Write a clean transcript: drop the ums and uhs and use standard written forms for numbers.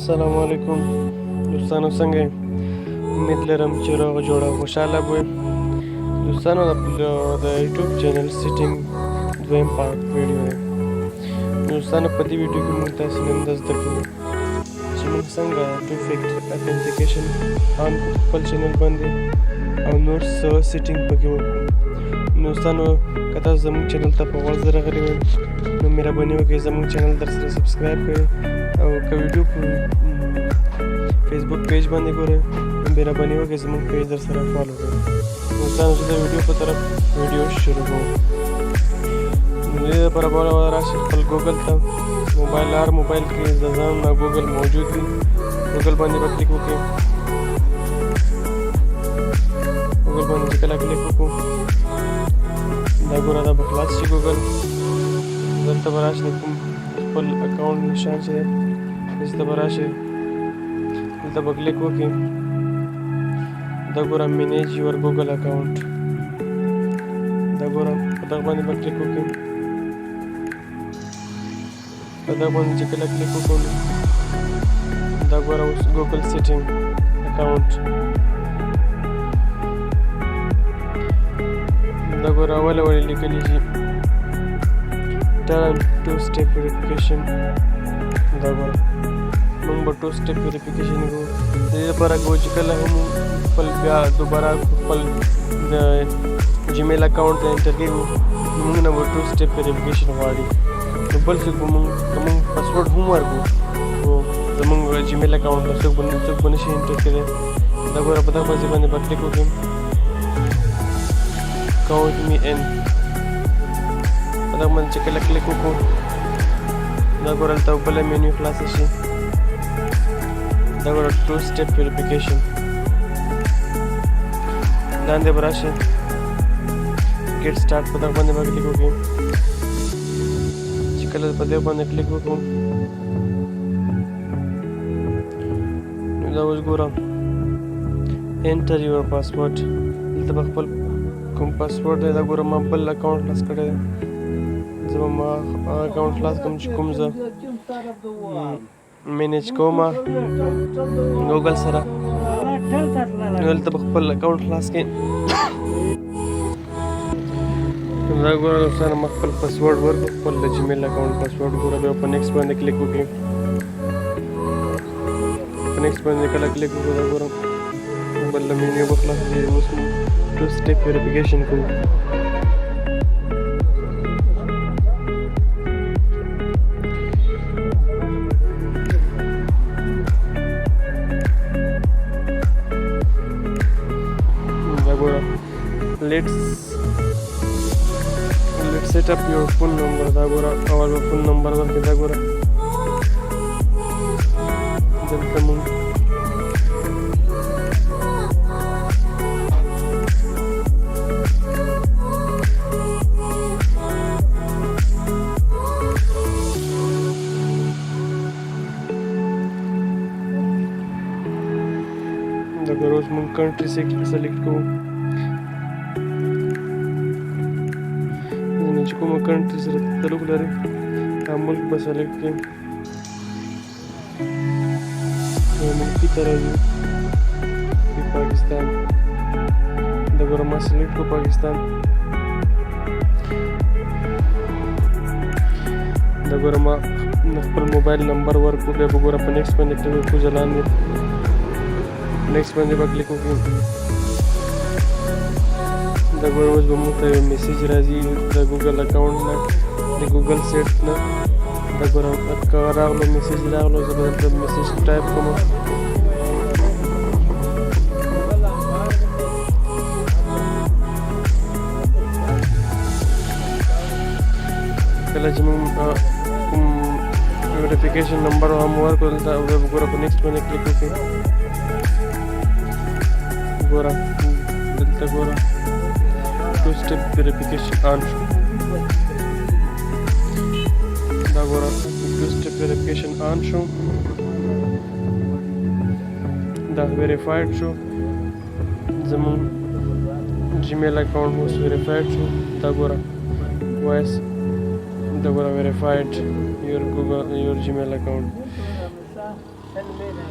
السلام علیکم دوستانو، څنګه یې؟ امید لرم چې روغ جوړ او خوشحاله به دوستانو. د یوټیوب چینل سیټینګ دویم پارت ویډیو دی. دوستانو، په دې ویډیو کې موږ تاسو نن زده کوو چې موږ څنګه ټو فیکټر اتنټیکیشن آن کړو خپل چینل باندې او نور څه سیټینګ پکې وکړو. دوستانو، که تاسو زموږ چینل ته په اول ځل راغلي وئ نو مهرباني وکړئ زموږ چینل درسره سبسکرایب کړئ او که ویډیو په فیسبوک پیج باندې ګورئ نو مهرباني وکړئ زموږ پیج درسره فالو کړئ. دوستانو، زه د ویډیو په طرف ویډیو شروع کوم. د دې لپاره باید راشئ خپل ګوګل ته. هر موبایل کې د ځان نه ګوګل موجود وي. ګوګل باندې به کلیک وکړئ. ګوګل باندې چې کله کلیک وکړو دا ګوره دا به خلاص شي ګوګل. دلته به راشئ کوم خپل اکاونټ نشان چې دی دلته به راشئ، دلته به کلیک وکړئ. دا ګوره مینیج یور ګوګل اکاونټ، دا ګوره په دغه باندې به کلیک وکړئ. په دغه باندې چې کله کلیک وکړو دا ګوره اوس ګوګل سیټینګ اکاونټ، دا ګوره اوله لیکلي چې turn two step verification. دا ګوره موږ به ټو سټپ ویریفیکیشن کوو. د دې لپاره کوو چې کله هم خپل بیا دوباره خپل د جیمیل اکاونټ ته انټر کوو نو موږ نه به ټو سټپ ویریفیکیشن غواړي. نو بل څوک به موږ پاسورډ هم ورکړو خو زموږ جیمیل اکاونټ ته څوک به نشي انټر کولی. دا ګوره په دغه بازي باندې به کلیک وکړو. کاونټ می ان په دغه باندې چې کله کلیک وکړو دا ګوره هلته بله مینیو خلاصه شي. دا ګوره ټو سټپ ویریفیکیشن. لاندې به راشئ ګیټ سټارټ په دغه باندې به کلیک وکړئ. چې کله په دې باندې کلیک وکړو نو دا اوس ګوره انټر یور پاسورډ. دلته به خپل کوم پاسورډ دی دا ګوره ما بل اکاونټ خلاص کړی دی. زه به ما اکاونټ خلاص کړم چې کوم زه مینیج کوم ګوګل سره. نو دلته به خپل اکاونټ خلاص کړئ. دا ګوره دوستانو ما خپل پاسورډ ورکړو، خپل د جیمیل اکاونټ پاسورډ. ګوره بیا په نیکسټ باندې کلیک وکړئ. په نیکسټ باندې کله کلیک وکړو دا ګوره بله مینیو به خلاصه شي. اوس ټو سټپ ویریفیکیشن کوو. Let's set up your phone number. دا ګوره اول به فون نمبر ورکړئ. دا ګوره دلته مونږ دا ګوره اوس مونږ کنټري سلیکټ کوو. چې کومه کنټري سره تعلق لري دا ملک به سلیکټ کړئ. ملکي ته راځو پاکستان. دا ګوره ما سلیکټ کړو پاکستان. دا ګوره ما خپل موبایل نمبر ورکړو. بیا به ګوره په نیکسټ باندې کلیک وکړو. ځلاندې نیکسټ باندې به کلیک وکړو. دا ګوره اوس به موږ ته یو میسیج راځي د ګوګل اکاونټ نه، د ګوګل سیټ نه. دا ګوره که راغلو میسیج راغلو زه به دلته میسیج ټایپ کوم. کله چې موږ کوم ویریفیکیشن نمبر هم ورکړو دلته بیا به ګوره په نیکسټ باندې کلیک وکړئ. ګوره دلته ګوره ټو سټپ ویریفیکیشن آن شو. دا ګوره ټو سټپ ویریفیکیشن آن شو. دا ویریفاید شو. زموږ جیمیل اکاونټ اوس ویریفاید شو. دا ګوره وایس دا ګوره ویریفاید یور ګوګل یور جیمیل اکاونټ. سن مې دا